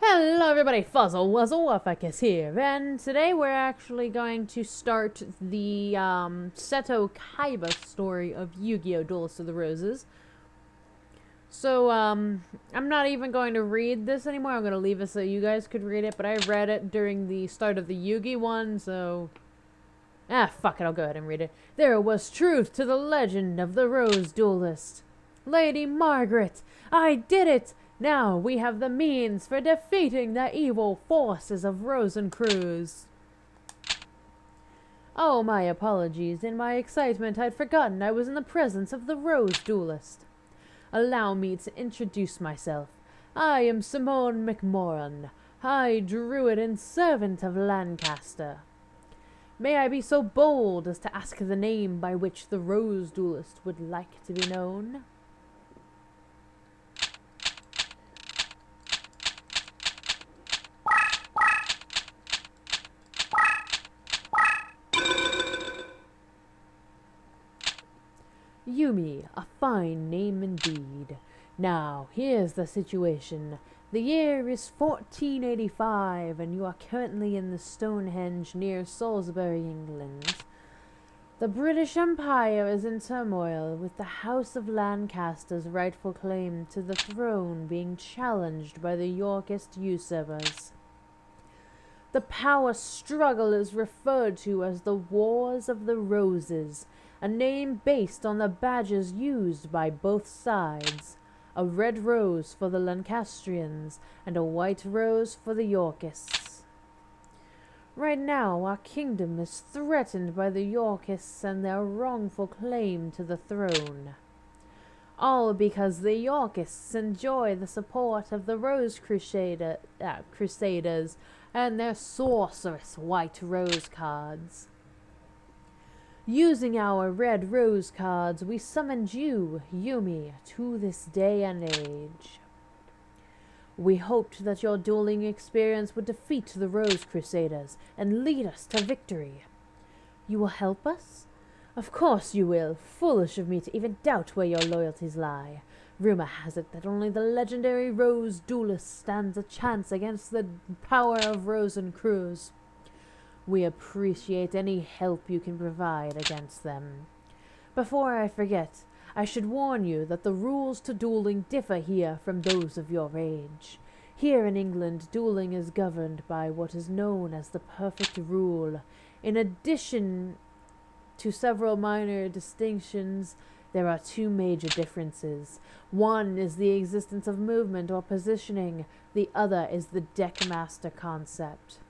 Hello everybody, FuzzleWuzzleWufacas here, and today we're actually going to start the Seto Kaiba story of Yu-Gi-Oh! Duelist of the Roses. So, I'm not even going to read this anymore. I'm going to leave it so you guys could read it, but I read it during the start of the Yugi one, so... fuck it, I'll go ahead and read it. There was truth to the legend of the Rose Duelist. Lady Margaret, I did it! Now we have the means for defeating the evil forces of Rosencruz. Oh, my apologies. In my excitement, I'd forgotten I was in the presence of the Rose Duelist. Allow me to introduce myself. I am Simone McMorran, High Druid and Servant of Lancaster. May I be so bold as to ask the name by which the Rose Duelist would like to be known? Yumi, a fine name indeed. Now, here's the situation. The year is 1485, and you are currently in the Stonehenge near Salisbury, England. The British Empire is in turmoil, with the House of Lancaster's rightful claim to the throne being challenged by the Yorkist usurpers. The power struggle is referred to as the Wars of the Roses, a name based on the badges used by both sides, a red rose for the Lancastrians and a white rose for the Yorkists. Right now, our kingdom is threatened by the Yorkists and their wrongful claim to the throne. All because the Yorkists enjoy the support of the Rose Crusaders and their sorcerous white rose cards. Using our red rose cards, we summoned you, Yumi, to this day and age. We hoped that your dueling experience would defeat the Rose Crusaders and lead us to victory. You will help us? Of course you will. Foolish of me to even doubt where your loyalties lie. Rumor has it that only the legendary Rose Duelist stands a chance against the power of Rosencruz. We appreciate any help you can provide against them. Before I forget, I should warn you that the rules to dueling differ here from those of your age. Here in England, dueling is governed by what is known as the perfect rule. In addition to several minor distinctions, there are two major differences. One is the existence of movement or positioning. The other is the deckmaster concept.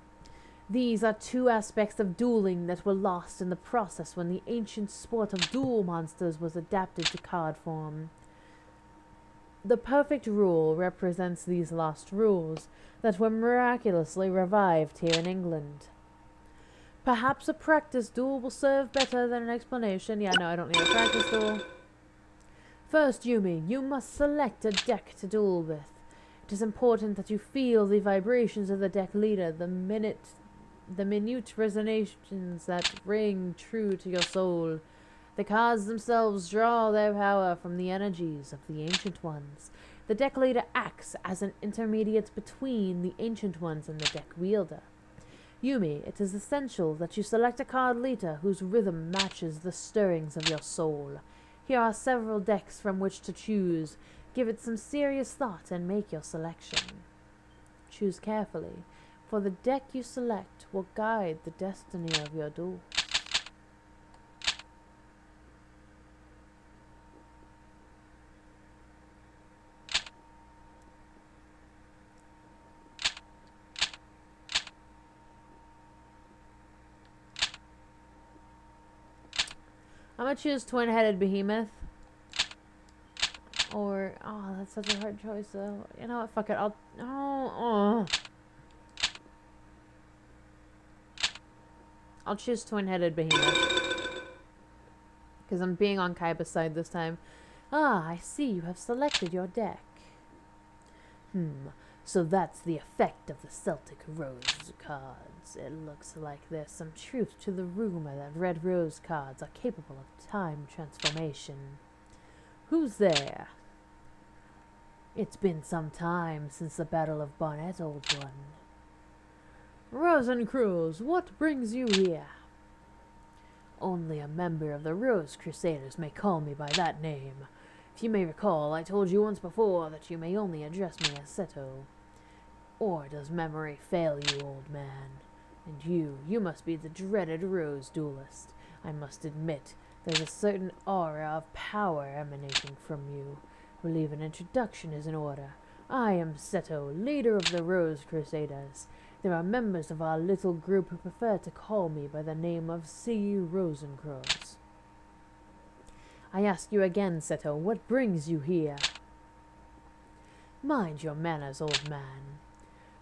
These are two aspects of dueling that were lost in the process when the ancient sport of duel monsters was adapted to card form. The perfect rule represents these lost rules that were miraculously revived here in England. Perhaps a practice duel will serve better than an explanation. Yeah, no, I don't need a practice duel. First, Yumi, you must select a deck to duel with. It is important that you feel the vibrations of the deck leader the minute resonations that ring true to your soul. The cards themselves draw their power from the energies of the Ancient Ones. The deck leader acts as an intermediate between the Ancient Ones and the deck wielder. Yumi, it is essential that you select a card leader whose rhythm matches the stirrings of your soul. Here are several decks from which to choose. Give it some serious thought and make your selection. Choose carefully, for the deck you select will guide the destiny of your duel. I'm gonna choose Twin-Headed Behemoth. Or, oh, that's such a hard choice though. You know what, fuck it, I'll choose Twin-Headed Behemoth. Because I'm being on Kaiba's side this time. Ah, I see you have selected your deck. So that's the effect of the Celtic Rose cards. It looks like there's some truth to the rumor that red rose cards are capable of time transformation. Who's there? It's been some time since the Battle of Barnet, old one. Rosencruz, what brings you here? Only a member of the Rose Crusaders may call me by that name. If you may recall, I told you once before that you may only address me as Seto. Or does memory fail you, old man? And you must be the dreaded Rose Duelist. I must admit, there's a certain aura of power emanating from you. Believe an introduction is in order. I am Seto, leader of the Rose Crusaders. There are members of our little group who prefer to call me by the name of C. Rosencruz. I ask you again, Seto, what brings you here? Mind your manners, old man.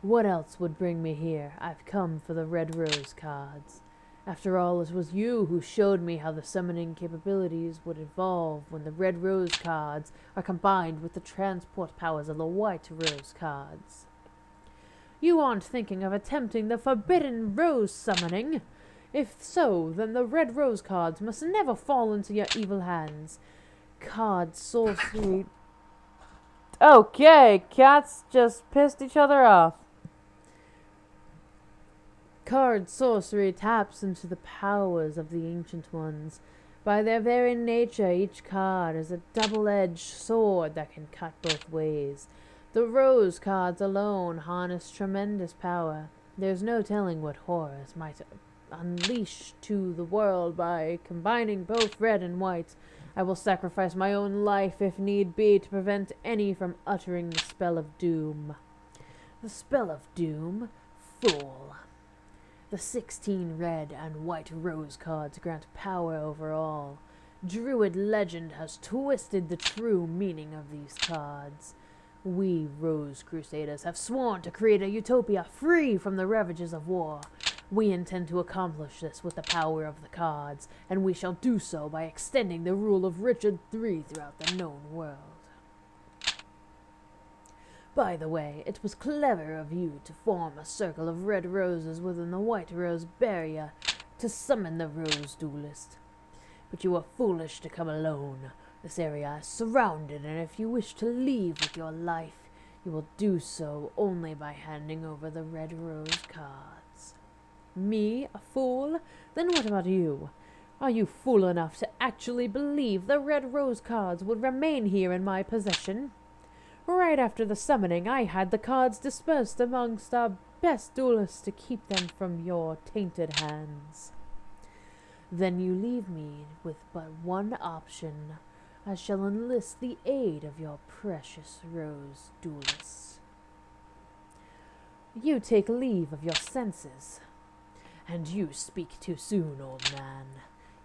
What else would bring me here? I've come for the Red Rose cards. After all, it was you who showed me how the summoning capabilities would evolve when the Red Rose cards are combined with the transport powers of the White Rose cards. You aren't thinking of attempting the Forbidden Rose summoning? If so, then the Red Rose cards must never fall into your evil hands. Card sorcery... Okay, cats just pissed each other off. Card sorcery taps into the powers of the Ancient Ones. By their very nature, each card is a double-edged sword that can cut both ways. The Rose cards alone harness tremendous power. There's no telling what horrors might unleash to the world by combining both red and white. I will sacrifice my own life if need be to prevent any from uttering the spell of doom. The spell of doom? Fool. The 16 red and white rose cards grant power over all. Druid legend has twisted the true meaning of these cards. We Rose Crusaders have sworn to create a utopia free from the ravages of war. We intend to accomplish this with the power of the cards, and we shall do so by extending the rule of Richard III throughout the known world. By the way, it was clever of you to form a circle of red roses within the white rose barrier to summon the Rose Duelist. But you were foolish to come alone. This area is surrounded, and if you wish to leave with your life, you will do so only by handing over the red rose cards. Me, a fool? Then what about you? Are you fool enough to actually believe the red rose cards would remain here in my possession? Right after the summoning, I had the cards dispersed amongst our best duelists to keep them from your tainted hands. Then you leave me with but one option. I shall enlist the aid of your precious Rose Duelists. You take leave of your senses. And you speak too soon, old man.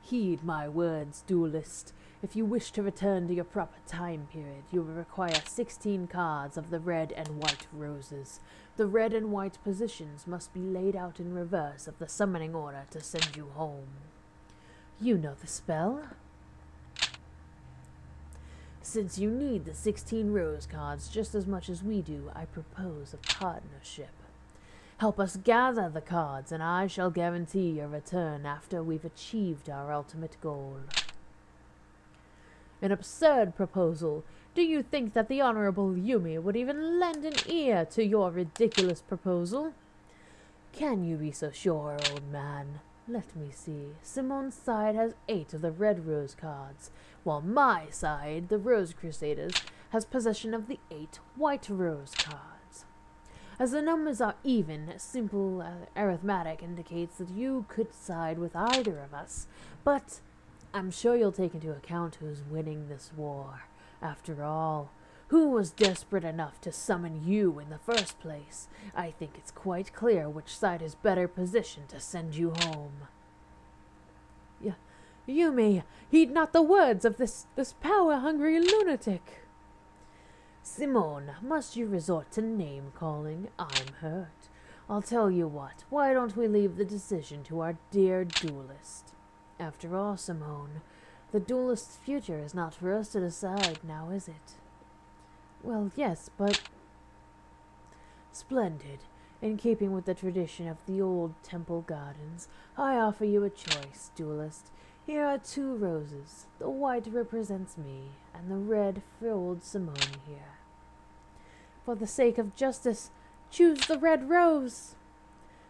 Heed my words, Duelist. If you wish to return to your proper time period, you will require 16 cards of the red and white roses. The red and white positions must be laid out in reverse of the summoning order to send you home. You know the spell? Since you need the 16 rose cards just as much as we do, I propose a partnership. Help us gather the cards, and I shall guarantee your return after we've achieved our ultimate goal. An absurd proposal. Do you think that the Honorable Yumi would even lend an ear to your ridiculous proposal? Can you be so sure, old man? Let me see. Simone's side has 8 of the red rose cards, while my side, the Rose Crusaders, has possession of the 8 white rose cards. As the numbers are even, simple arithmetic indicates that you could side with either of us, but I'm sure you'll take into account who's winning this war. After all, who was desperate enough to summon you in the first place? I think it's quite clear which side is better positioned to send you home. Yumi, heed not the words of this power-hungry lunatic. Simone, must you resort to name-calling? I'm hurt. I'll tell you what, why don't we leave the decision to our dear duelist? After all, Simone, the duelist's future is not for us to decide now, is it? Well, yes, but... Splendid. In keeping with the tradition of the old temple gardens, I offer you a choice, duelist. Here are 2 roses. The white represents me, and the red for old Simone here. For the sake of justice, choose the red rose.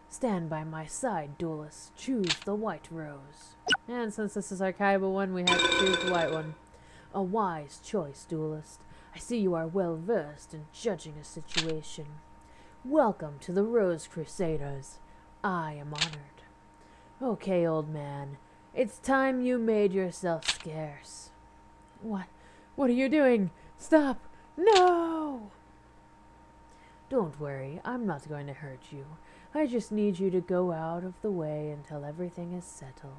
Stand by my side, Duelist. Choose the white rose. And since this is our Kaiba one, we have to choose the white one. A wise choice, Duelist. I see you are well versed in judging a situation. Welcome to the Rose Crusaders. I am honored. Okay, old man. It's time you made yourself scarce. What? What are you doing? Stop! No! Don't worry, I'm not going to hurt you. I just need you to go out of the way until everything is settled.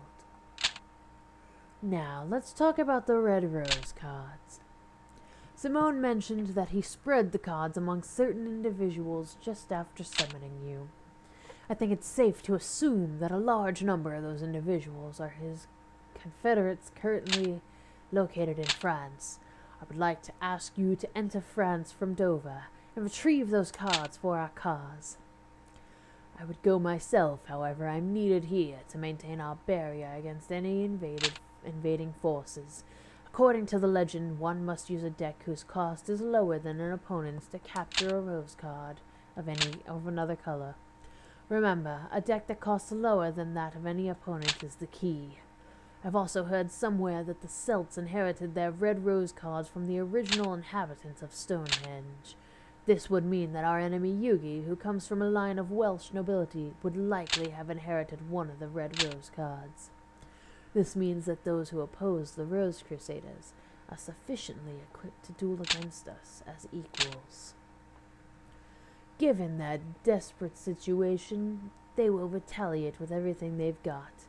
Now, let's talk about the Red Rose cards. Simone mentioned that he spread the cards among certain individuals just after summoning you. I think it's safe to assume that a large number of those individuals are his confederates currently located in France. I would like to ask you to enter France from Dover and retrieve those cards for our cause. I would go myself, however. I'm needed here to maintain our barrier against any invading forces. According to the legend, one must use a deck whose cost is lower than an opponent's to capture a rose card of another color. Remember, a deck that costs lower than that of any opponent is the key. I've also heard somewhere that the Celts inherited their red rose cards from the original inhabitants of Stonehenge. This would mean that our enemy Yugi, who comes from a line of Welsh nobility, would likely have inherited one of the red rose cards. This means that those who oppose the Rose Crusaders are sufficiently equipped to duel against us as equals. Given that desperate situation, they will retaliate with everything they've got.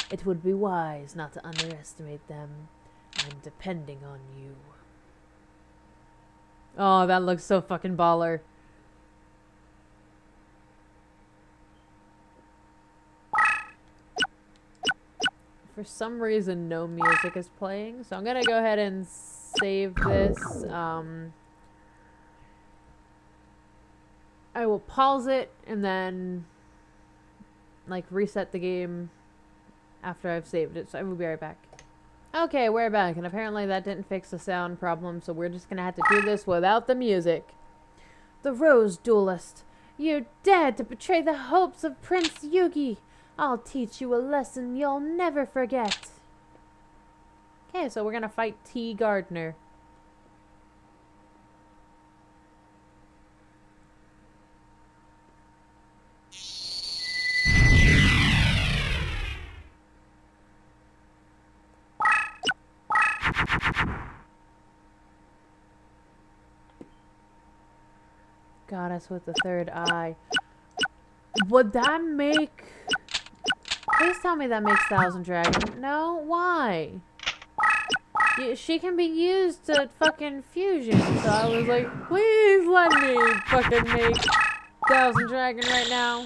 It would be wise not to underestimate them. I'm depending on you. Oh, that looks so fucking baller. For some reason, no music is playing, so I'm gonna go ahead and save this. I will pause it and then, like, reset the game after I've saved it, so I will be right back. Okay, we're back, and apparently that didn't fix the sound problem, so we're just gonna have to do this without the music. The Rose Duelist. You dared to betray the hopes of Prince Yugi. I'll teach you a lesson you'll never forget. Okay, so we're gonna fight T. Gardner. Goddess with the third eye. Would that make... Please tell me that makes Thousand Dragon. No? Why? She can be used to fucking fusion. So I was like, please let me fucking make Thousand Dragon right now.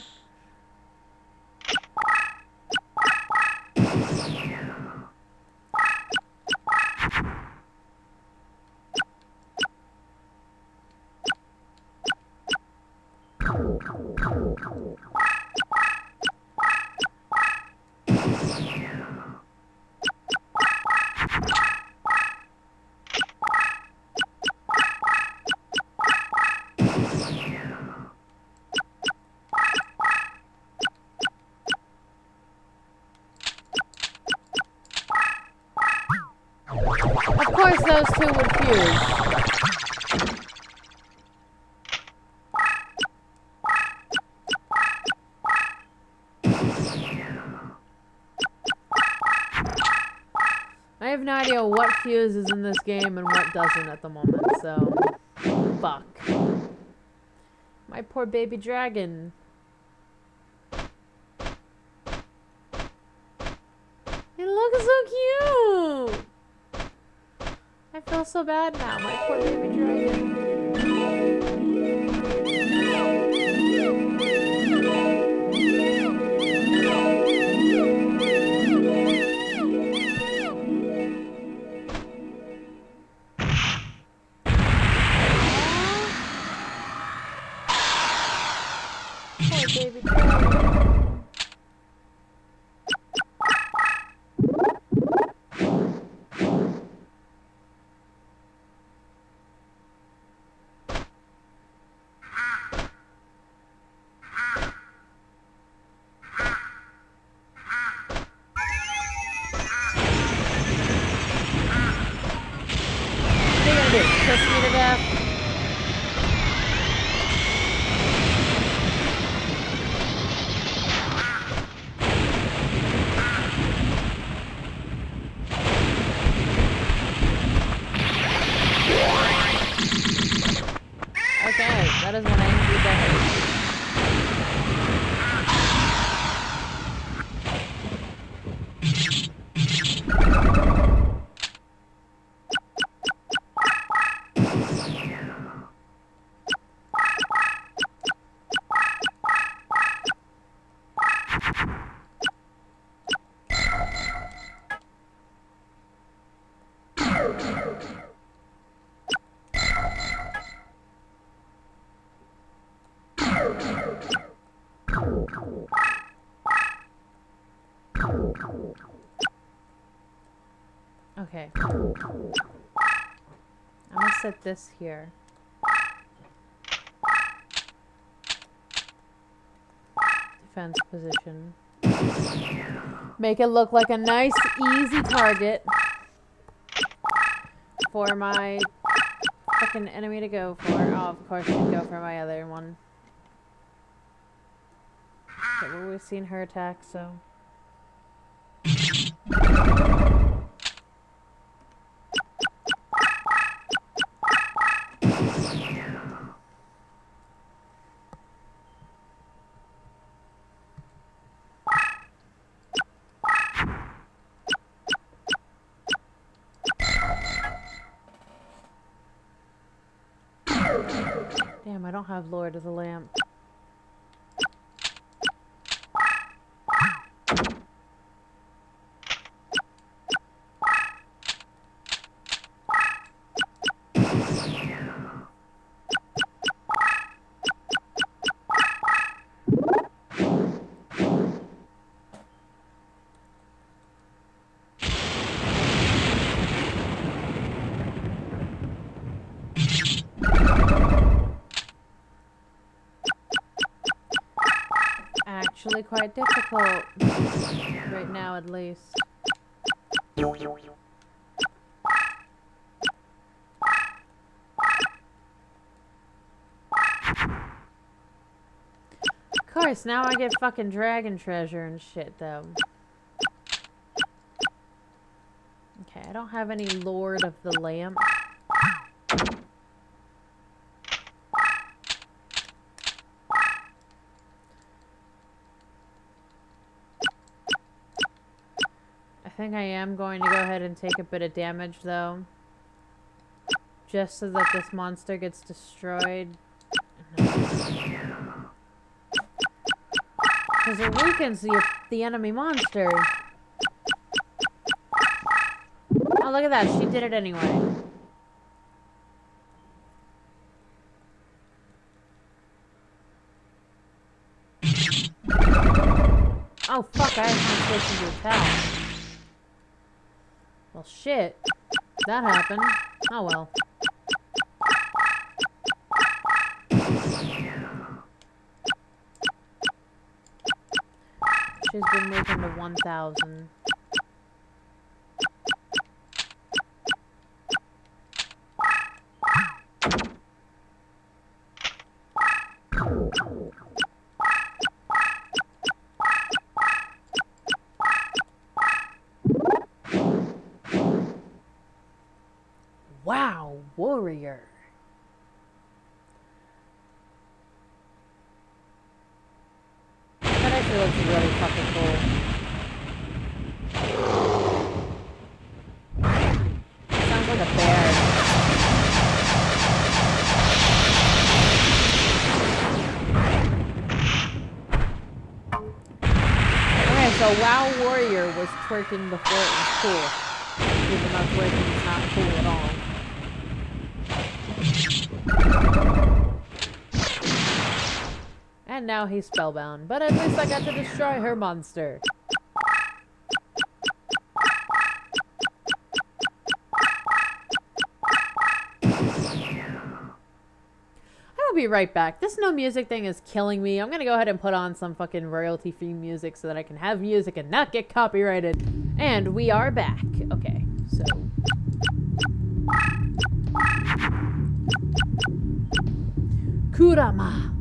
Of course those two would fuse. I have no idea what fuses in this game and what doesn't at the moment, so... Fuck. My poor baby dragon. It looks so cute! I feel so bad now, my poor baby dragon. Poor baby dragon. did that hurt? Okay. I'm gonna set this here. Defense position. Make it look like a nice, easy target for my fucking enemy to go for. Oh, of course she'd go for my other one. But we've seen her attack, so... Damn, I don't have Lord of the Lamp. Actually quite difficult. Right now, at least. Of course, now I get fucking dragon treasure and shit, though. Okay, I don't have any Lord of the Lamp. I think I am going to go ahead and take a bit of damage, though. Just so that this monster gets destroyed. Because it weakens the enemy monster. Oh, look at that. She did it anyway. Oh, fuck. I have no switch to attack. Well, shit. That happened. Oh, well. She's been moving to 1,000. Wow, warrior. That actually looks really fucking cool. Sounds like a bear. Okay, so WoW Warrior was twerking before it was cool. Even though twerking is not cool at all. And now he's spellbound, but at least I got to destroy her monster. I will be right back. This no music thing is killing me. I'm gonna go ahead and put on some fucking royalty-free music so that I can have music and not get copyrighted. And we are back. Okay, so... Kurama.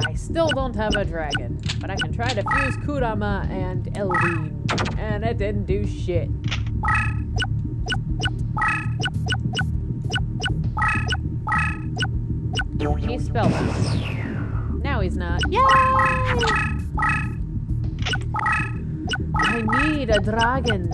I still don't have a dragon, but I can try to fuse Kurama and Elvine, and it didn't do shit. He's spellbound. Now he's not. Yay! I need a dragon.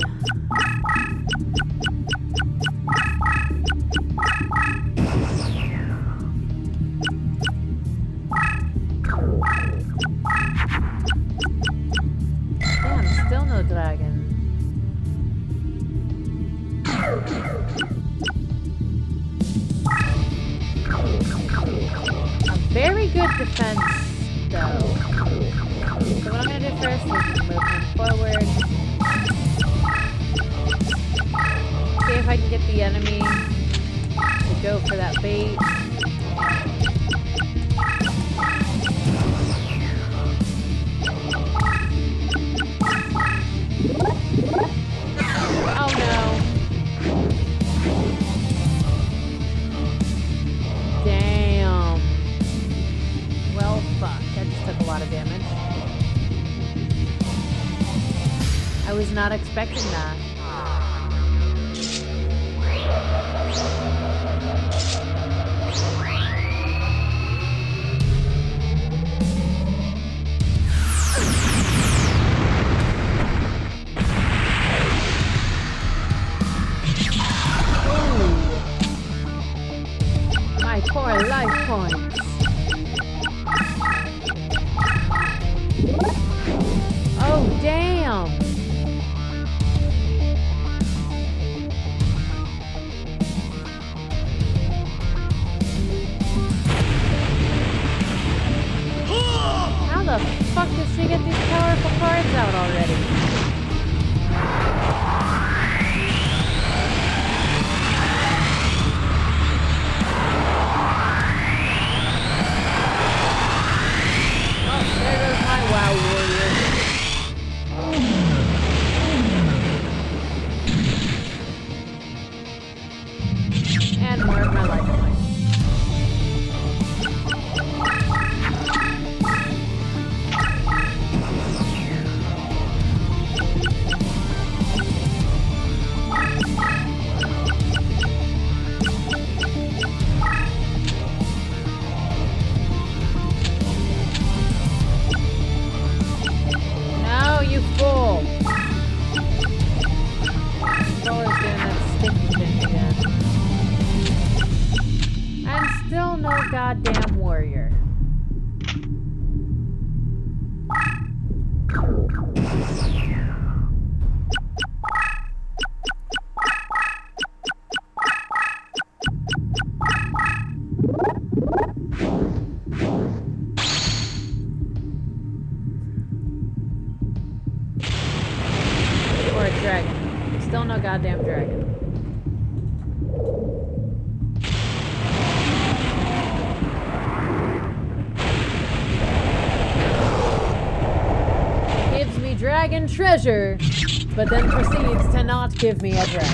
Damn, still no dragon. A very good defense, though. So what I'm gonna do first is move him forward. See if I can get the enemy to go for that bait. Oh no. Damn. Well, fuck. That just took a lot of damage. I was not expecting that. Poor life points. Oh, damn. How the fuck did she get these powerful cards out already? Wow, warrior. And more of my life points. You fool! He's always doing that sticky thing again. And still no goddamn warrior. Dragon. Still no goddamn dragon. Gives me dragon treasure, but then proceeds to not give me a dragon.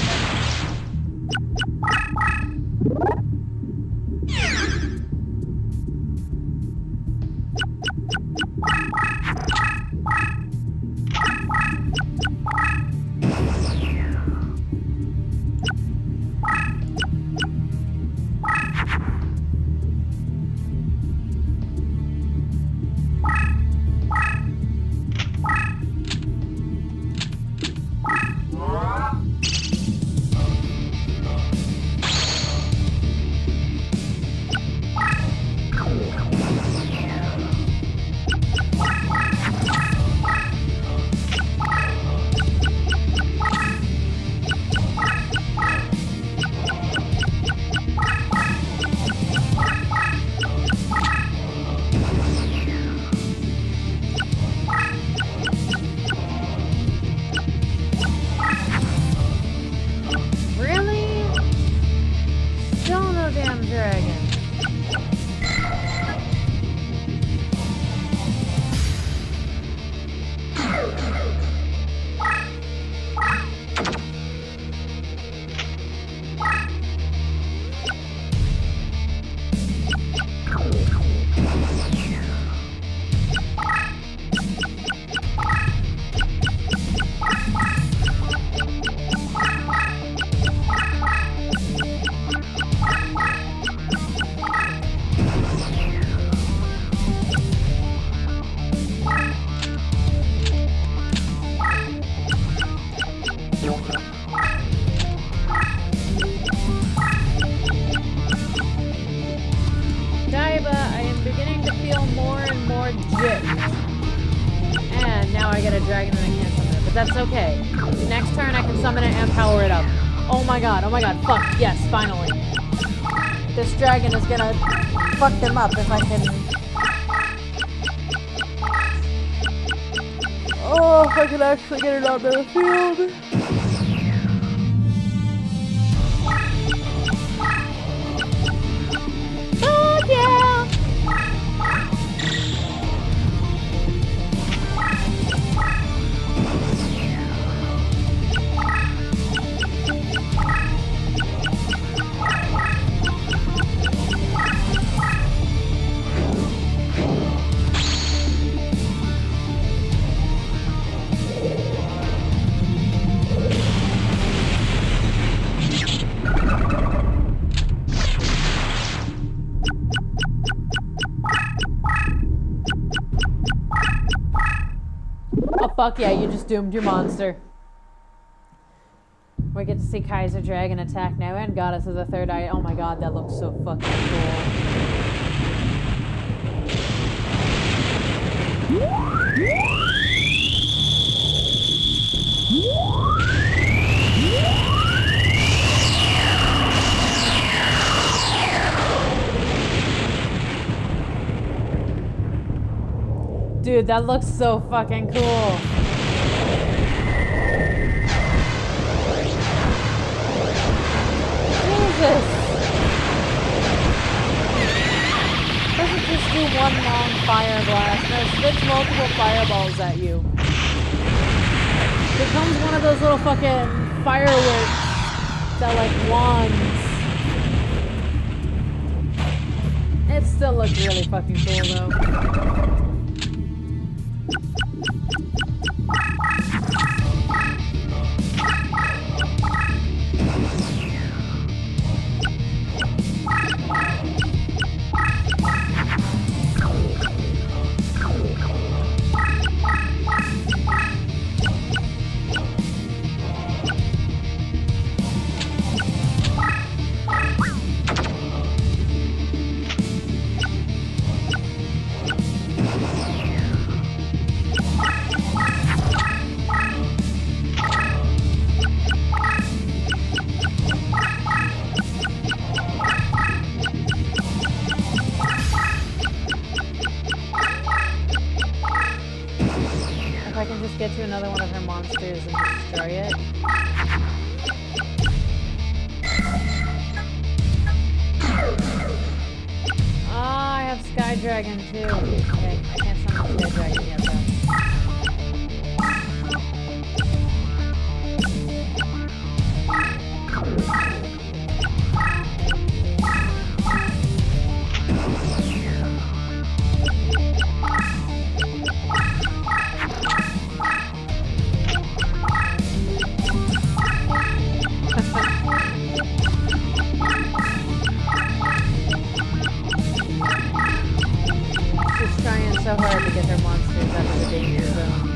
feel more and more gypped. And now I get a dragon and I can't summon it, but that's okay. Next turn I can summon it and power it up. Oh my god, fuck, yes, finally. This dragon is gonna fuck them up if I can... Oh, if I can actually get it onto the field. Oh yeah! Fuck yeah, you just doomed your monster. We get to see Kaiser Dragon attack now and Goddess of the Third Eye. Oh my god, that looks so fucking cool. Dude, that looks so fucking cool. Jesus! Doesn't just do one long fire blast. No, it spits multiple fireballs at you. It becomes one of those little fucking fireworks that like wands. It still looks really fucking cool though. Get to another one of her monsters and destroy it. Ah, I have Sky Dragon too. Okay, I can't summon Sky Dragon yet though. So hard to get her monsters out of the danger zone.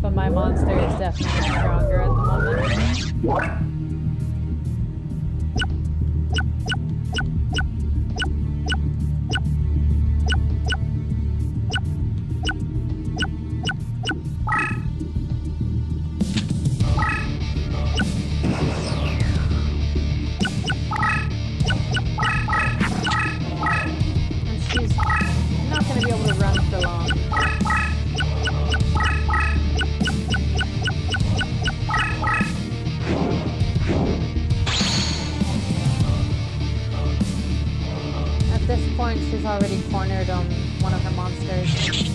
But my monster is definitely stronger at the moment. She's already cornered on one of her monsters.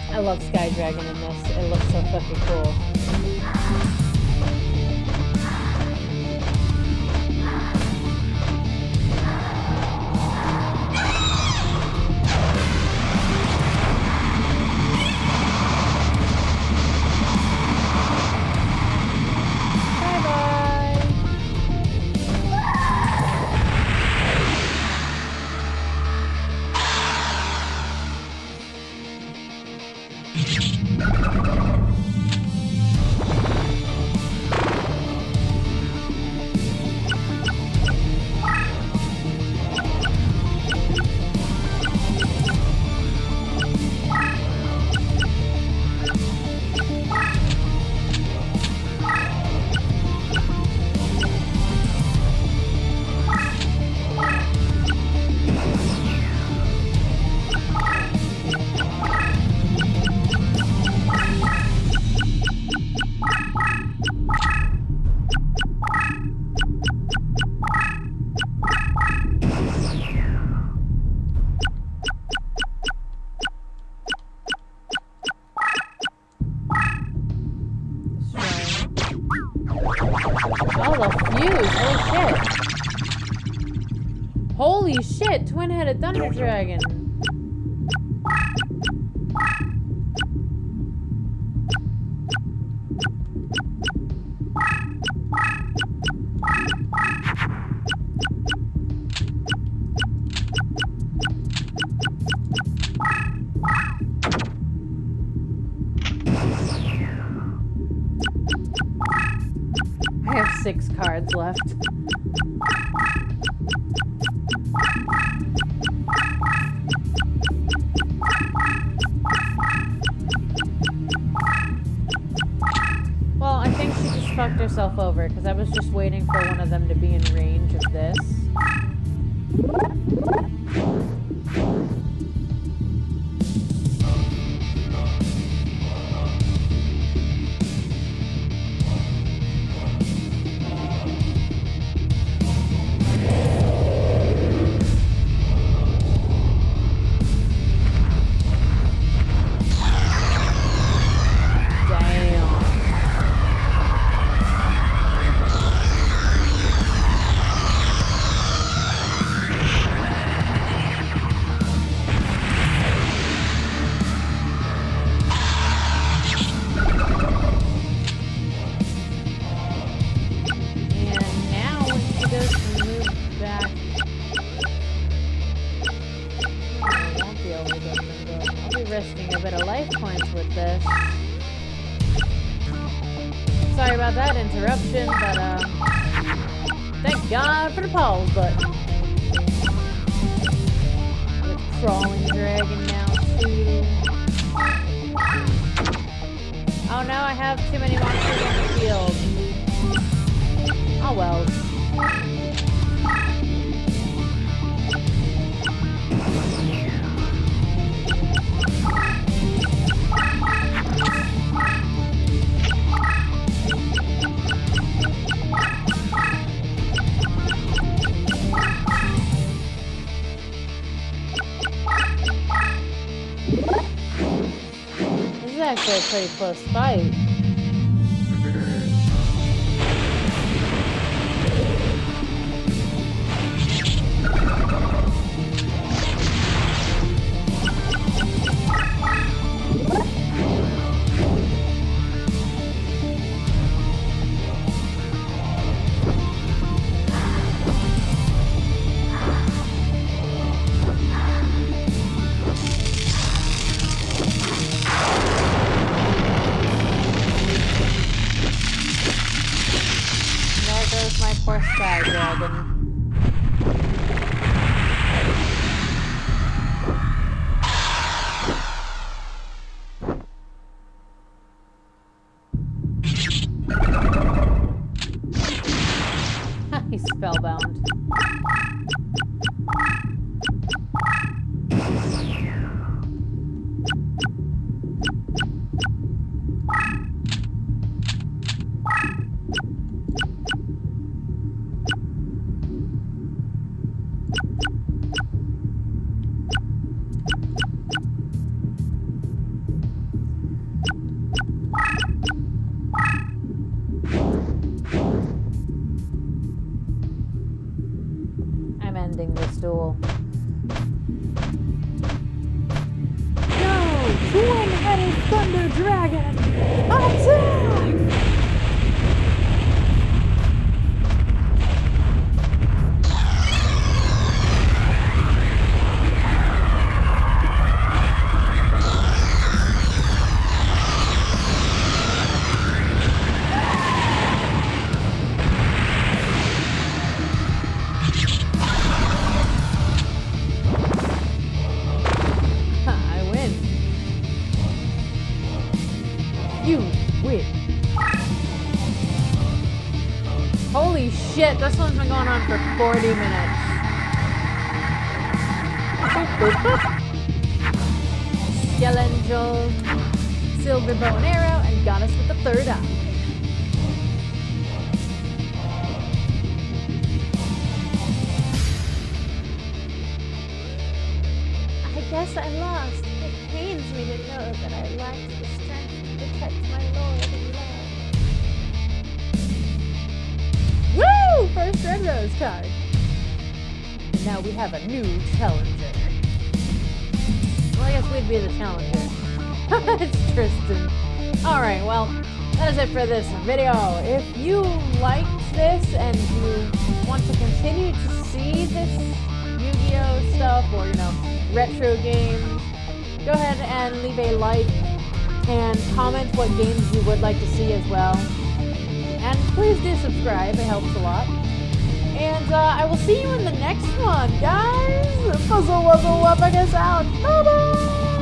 I love Sky Dragon in this. It looks so fucking cool. Holy shit, twin-headed thunder dragon. I have 6 cards left. Well, I think she just fucked herself over because I was just waiting for one of them to be in range of this. Risking a bit of life points with this. Sorry about that interruption, but thank God for the pause button. With crawling dragon now too. Oh no, I have too many monsters on the field. Oh well. actually a pretty close fight. My poor sky dragon. He's spellbound. Ending this duel. No! Twin-headed thunder dragon! Attack! You win. Holy shit, this one's been going on for 40 minutes. Skellangel, silver bow and arrow, and got us with the third eye. I guess I lost. It pains me to know that I lacked the strength to protect my lord and love. Woo! First red rose card. And now we have a new challenger. Well, I guess we'd be the challenger. It's Tristan. Alright, well, that is it for this video. If you liked this and you want to continue to see this Yu-Gi-Oh stuff or, retro games, go ahead and leave a like and comment what games you would like to see as well. And please do subscribe, it helps a lot. And I will see you in the next one, guys! FuzzleWuzzleWufacas out! Bye-bye!